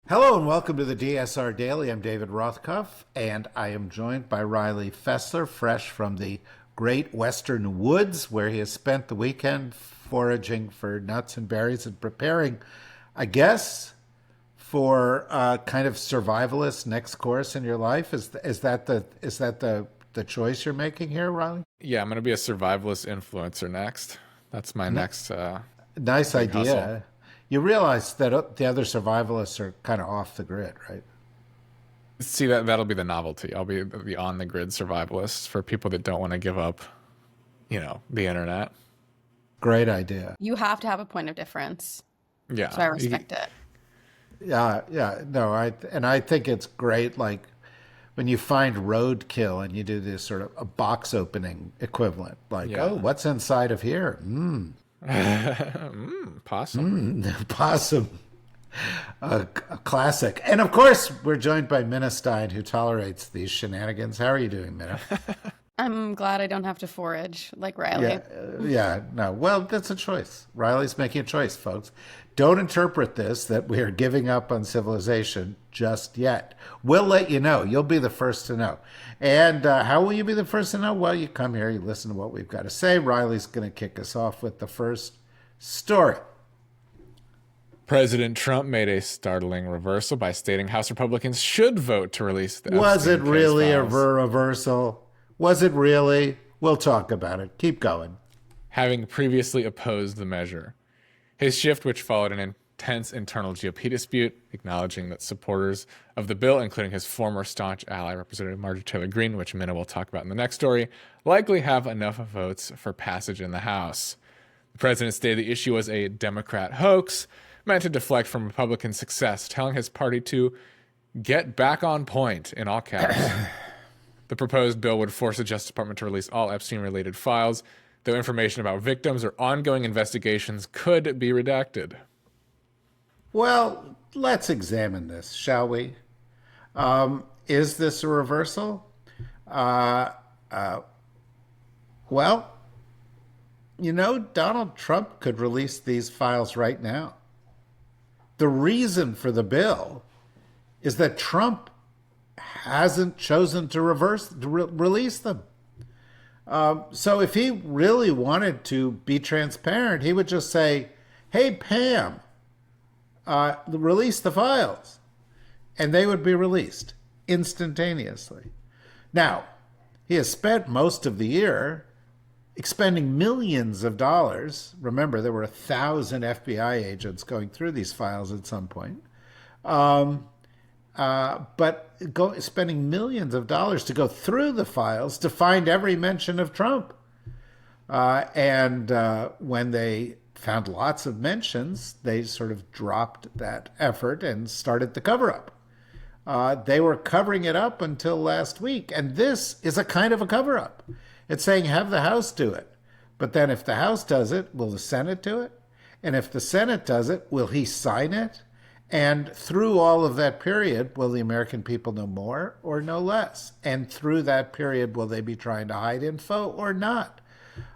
Hello and welcome to the DSR Daily. I'm David Rothkopf, and I am joined by Riley Fessler, fresh from the great western woods where he has spent the weekend foraging for nuts and berries and preparing, I guess, for a kind of survivalist next course in your life. Is that the choice you're making here, Riley? Yeah, I'm gonna be a survivalist influencer next. That's my N- next Nice big hustle. idea. You realize that the other survivalists are kind of off the grid, right? See, that'll be the novelty. I'll be the on the grid survivalist for people that don't want to give up, the internet. Great idea. You have to have a point of difference. So Yeah, I you- respect it. Yeah, yeah, no, I think it's great. Like when you find roadkill and you do this sort of a box opening equivalent, like, oh, yeah. what's inside of here? Possum. Possum, a classic. And of course, we're joined by Minna Stein, who tolerates these shenanigans. How are you doing, Minna? I'm glad I don't have to forage like Yeah, Riley. yeah, no. Well, that's a choice. Riley's making a choice, folks. Don't interpret this that we are giving up on civilization just yet. We'll let you know. You'll be the first to know. And how will you be the first to know? Well, you come here, you listen to what we've got to say. Riley's going to kick us off with the first story. President Trump made a startling reversal by stating House Republicans should vote to release the Was it Epstein case really a files, reversal? Was it really? We'll talk about it. Keep going. having previously opposed the measure. His shift, which followed an intense internal GOP dispute, acknowledging that supporters of the bill, including his former staunch ally, Representative Marjorie Taylor Greene, which Minna will talk about in the next story, likely have enough votes for passage in the House. The president stated the issue was a Democrat hoax meant to deflect from Republican success, telling his party to get back on point in all caps. The proposed bill would force the Justice Department to release all Epstein-related files, though information about victims or ongoing investigations could be redacted. Well, let's examine this, shall we? Is this a reversal? Uh, uh, well, Donald Trump could release these files right now. The reason for the bill is that Trump hasn't chosen to release them. So if he really wanted to be transparent, he would just say, "Hey, Pam, release the files," and they would be released instantaneously. Now, he has spent most of the year expending millions of dollars. Remember, there were 1,000 FBI agents going through these files at some point. But spending millions of dollars to go through the files to find every mention of Trump. And when they found lots of mentions, they sort of dropped that effort and started the cover up. They were covering it up until last week. And this is a kind of a cover up. It's saying have the House do it. But then if the House does it, will the Senate do it? And if the Senate does it, will he sign it? And through all of that period, will the American people know more or know less? And through that period, will they be trying to hide info or not?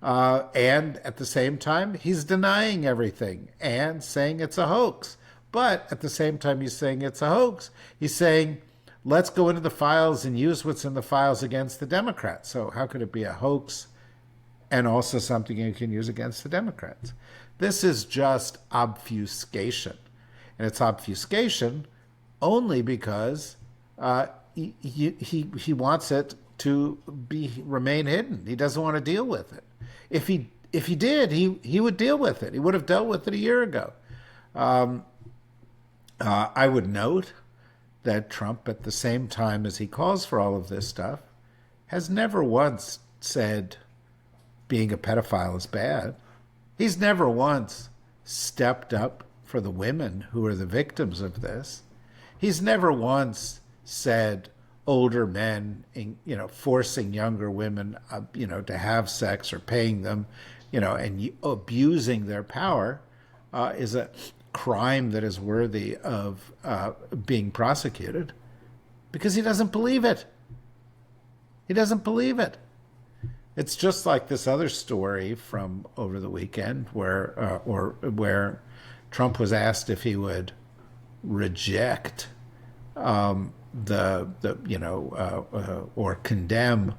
And at the same time, he's denying everything and saying it's a hoax. But at the same time he's saying it's a hoax, he's saying, let's go into the files and use what's in the files against the Democrats. So how could it be a hoax and also something you can use against the Democrats? This is just obfuscation. And it's obfuscation only because he wants it to remain hidden. He doesn't want to deal with it. If he did, he would deal with it. He would have dealt with it a year ago. I would note that Trump, at the same time as he calls for all of this stuff, has never once said being a pedophile is bad. He's never once stepped up for the women who are the victims of this. He's never once said older men, forcing younger women, to have sex or paying them, and abusing their power is a crime that is worthy of being prosecuted, because he doesn't believe it. He doesn't believe it. It's just like this other story from over the weekend where Trump was asked if he would reject or condemn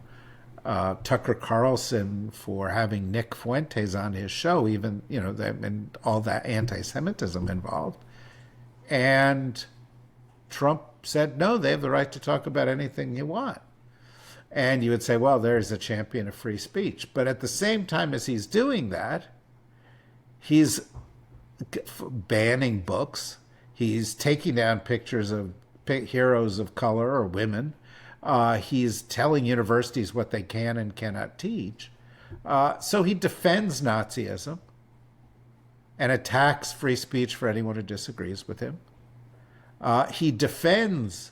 Tucker Carlson for having Nick Fuentes on his show, even, and all that anti-Semitism involved. And Trump said, no, they have the right to talk about anything you want. And you would say, well, there's a champion of free speech. But at the same time as he's doing that, he's banning books. He's taking down pictures of heroes of color or women. He's telling universities what they can and cannot teach. So he defends Nazism and attacks free speech for anyone who disagrees with him. He defends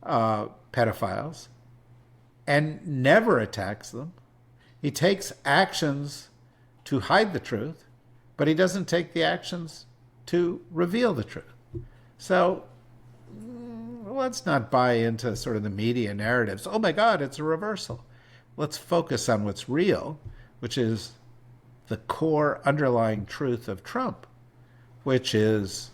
pedophiles and never attacks them. He takes actions to hide the truth, but he doesn't take the actions to reveal the truth. So let's not buy into sort of the media narratives. Oh my God, it's a reversal. Let's focus on what's real, which is the core underlying truth of Trump, which is,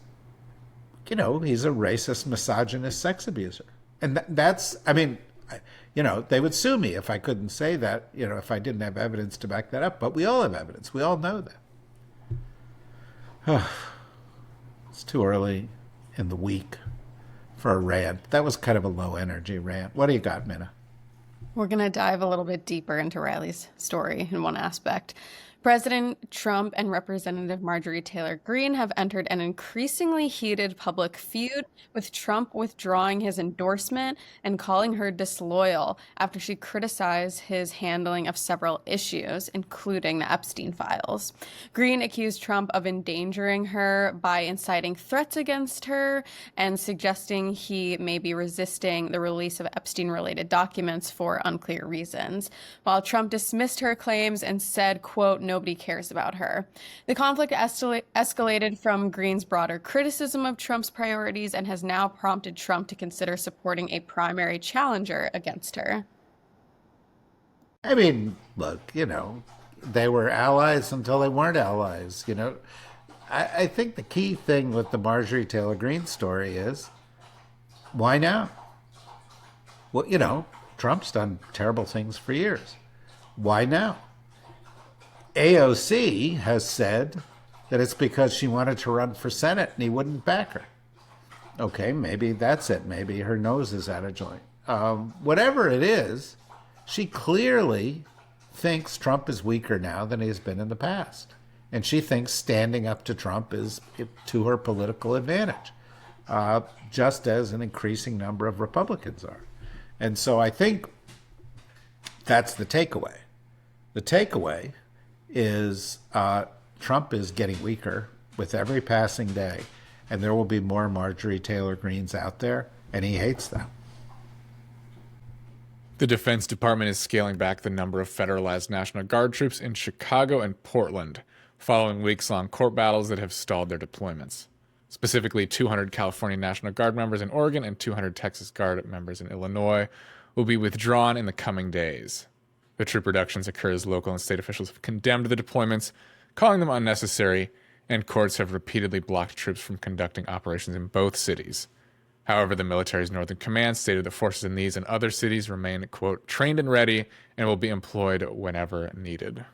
he's a racist, misogynist sex abuser. And that's, they would sue me if I couldn't say that, if I didn't have evidence to back that up. But we all have evidence. We all know that. It's too early in the week for a rant. That was kind of a low energy rant. What do you got, Minna? We're going to dive a little bit deeper into Riley's story in one aspect. President Trump and Representative Marjorie Taylor Greene have entered an increasingly heated public feud, with Trump withdrawing his endorsement and calling her disloyal after she criticized his handling of several issues, including the Epstein files. Greene accused Trump of endangering her by inciting threats against her and suggesting he may be resisting the release of Epstein-related documents for unclear reasons, while Trump dismissed her claims and said, quote, nobody cares about her. The conflict escalated from Greene's broader criticism of Trump's priorities and has now prompted Trump to consider supporting a primary challenger against her. Look, they were allies until they weren't allies. I think the key thing with the Marjorie Taylor Greene story is, why now? Well, Trump's done terrible things for years. Why now? AOC has said that it's because she wanted to run for Senate and he wouldn't back her. Okay, maybe that's it. Maybe her nose is out of joint. Whatever it is, she clearly thinks Trump is weaker now than he has been in the past. And she thinks standing up to Trump is to her political advantage, just as an increasing number of Republicans are. And so I think that's the takeaway. The takeaway is Trump is getting weaker with every passing day, and there will be more Marjorie Taylor Greenes out there, and he hates them. The Defense Department is scaling back the number of federalized National Guard troops in Chicago and Portland, following weeks-long court battles that have stalled their deployments. Specifically, 200 California National Guard members in Oregon and 200 Texas Guard members in Illinois will be withdrawn in the coming days. The troop reductions occur as local and state officials have condemned the deployments, calling them unnecessary, and courts have repeatedly blocked troops from conducting operations in both cities. However, the military's Northern Command stated that forces in these and other cities remain, quote, trained and ready and will be employed whenever needed.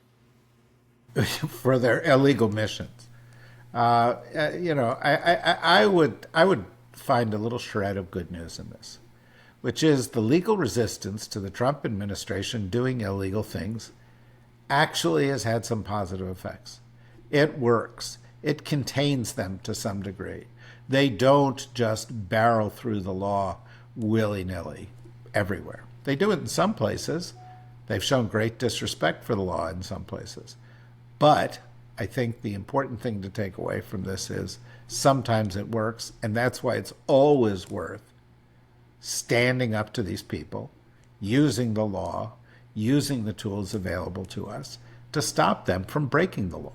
For their illegal missions. I would find a little shred of good news in this, which is the legal resistance to the Trump administration doing illegal things actually has had some positive effects. It works. It contains them to some degree. They don't just barrel through the law willy-nilly everywhere. They do it in some places. They've shown great disrespect for the law in some places. But I think the important thing to take away from this is sometimes it works, and that's why it's always worth standing up to these people, using the law, using the tools available to us to stop them from breaking the law.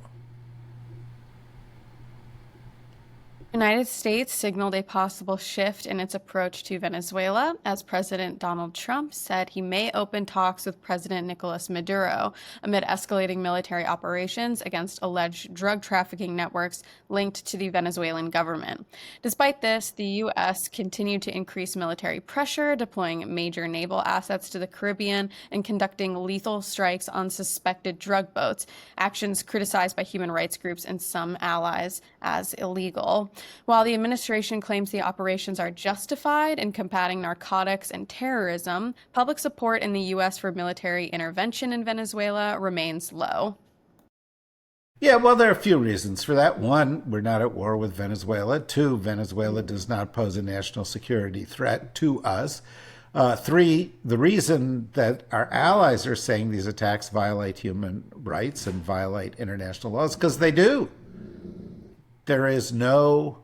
United States signaled a possible shift in its approach to Venezuela as President Donald Trump said he may open talks with President Nicolas Maduro amid escalating military operations against alleged drug trafficking networks linked to the Venezuelan government. Despite this, the U.S. continued to increase military pressure, deploying major naval assets to the Caribbean and conducting lethal strikes on suspected drug boats, actions criticized by human rights groups and some allies as illegal. While the administration claims the operations are justified in combating narcotics and terrorism, public support in the U.S. for military intervention in Venezuela remains low. Yeah, well, there are a few reasons for that. One, we're not at war with Venezuela. Two, Venezuela does not pose a national security threat to us. Three, the reason that our allies are saying these attacks violate human rights and violate international laws, because they do. There is no,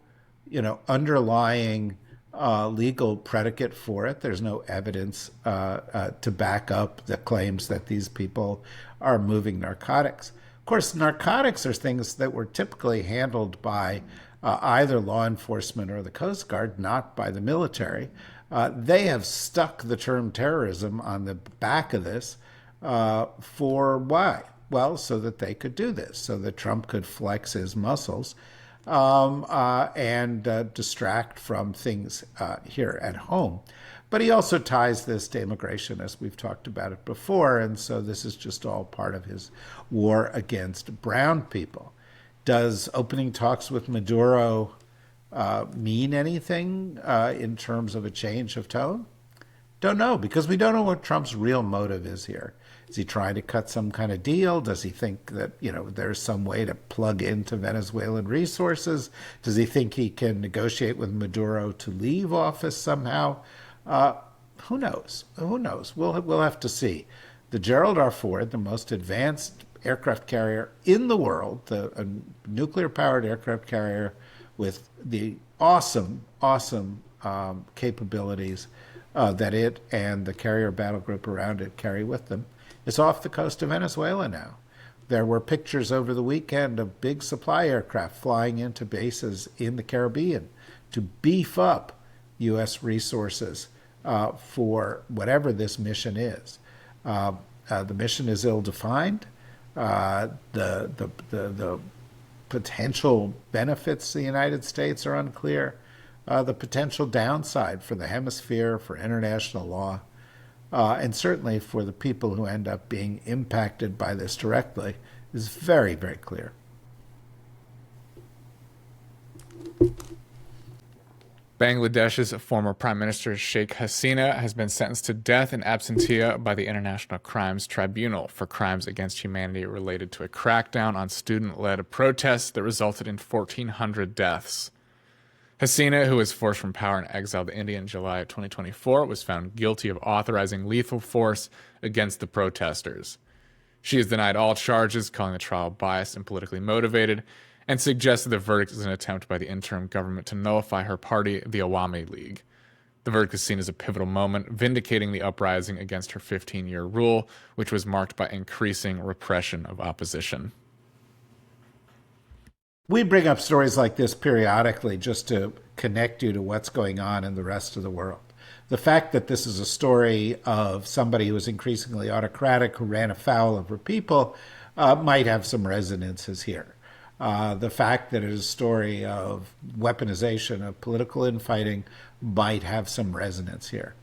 underlying legal predicate for it. There's no evidence to back up the claims that these people are moving narcotics. Of course, narcotics are things that were typically handled by either law enforcement or the Coast Guard, not by the military. They have stuck the term terrorism on the back of this for why? Well, so that they could do this, so that Trump could flex his muscles and distract from things here at home. But he also ties this to immigration, as we've talked about it before, and so this is just all part of his war against brown people. Does opening talks with Maduro mean anything in terms of a change of tone? Don't know, because we don't know what Trump's real motive is here. Is he trying to cut some kind of deal? Does he think that, there's some way to plug into Venezuelan resources? Does he think he can negotiate with Maduro to leave office somehow? Who knows? Who knows? We'll have to see. The Gerald R. Ford, the most advanced aircraft carrier in the world, a nuclear-powered aircraft carrier with the awesome capabilities that it and the carrier battle group around it carry with them, is off the coast of Venezuela now. There were pictures over the weekend of big supply aircraft flying into bases in the Caribbean to beef up U.S. resources for whatever this mission is. The mission is ill-defined. The potential benefits to the United States are unclear. The potential downside for the hemisphere, for international law, and certainly for the people who end up being impacted by this directly is very, very clear. Bangladesh's former Prime Minister Sheikh Hasina has been sentenced to death in absentia by the International Crimes Tribunal for crimes against humanity related to a crackdown on student-led protests that resulted in 1,400 deaths. Hasina, who was forced from power and exiled to India in July 2024, was found guilty of authorizing lethal force against the protesters. She has denied all charges, calling the trial biased and politically motivated, and suggested the verdict is an attempt by the interim government to nullify her party, the Awami League. The verdict is seen as a pivotal moment, vindicating the uprising against her 15-year rule, which was marked by increasing repression of opposition. We bring up stories like this periodically just to connect you to what's going on in the rest of the world. The fact that this is a story of somebody who is increasingly autocratic, who ran afoul of her people, might have some resonances here. The fact that it is a story of weaponization of political infighting might have some resonance here.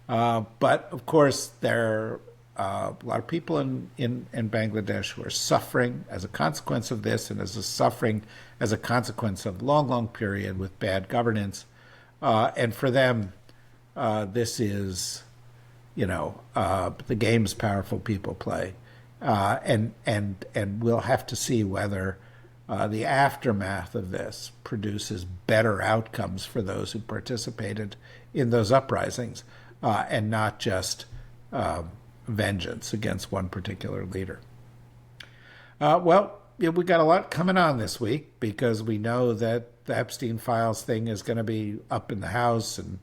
But, of course, there are a lot of people in Bangladesh who are suffering as a consequence of this and suffering as a consequence of long period with bad governance. And for them, this is, the games powerful people play. And we'll have to see whether the aftermath of this produces better outcomes for those who participated in those uprisings and not just vengeance against one particular leader. We got a lot coming on this week because we know that the Epstein files thing is going to be up in the House, and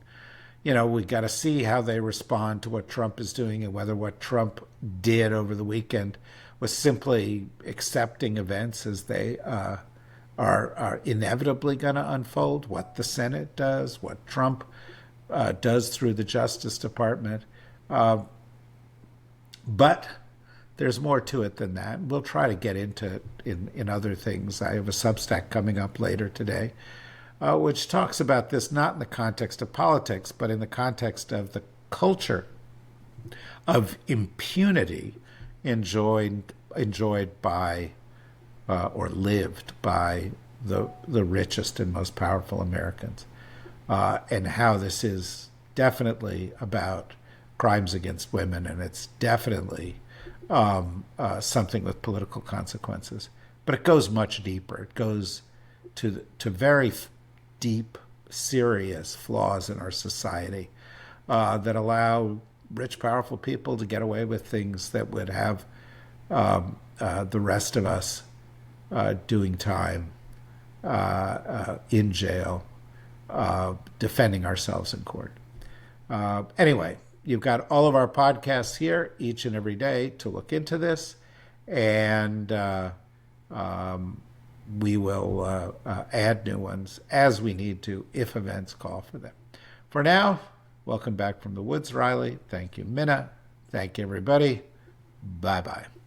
we got to see how they respond to what Trump is doing and whether what Trump did over the weekend was simply accepting events as they are inevitably going to unfold, what the Senate does, what Trump does through the Justice Department. But there's more to it than that. We'll try to get into in other things. I have a Substack coming up later today, which talks about this not in the context of politics, but in the context of the culture of impunity enjoyed by or lived by the richest and most powerful Americans, and how this is definitely about crimes against women, and it's definitely something with political consequences. But it goes much deeper. It goes to very deep, serious flaws in our society that allow rich, powerful people to get away with things that would have the rest of us doing time in jail, defending ourselves in court. Anyway, you've got all of our podcasts here each and every day to look into this, and we will add new ones as we need to if events call for them. For now, welcome back from the woods, Riley. Thank you, Minna. Thank you, everybody. Bye-bye.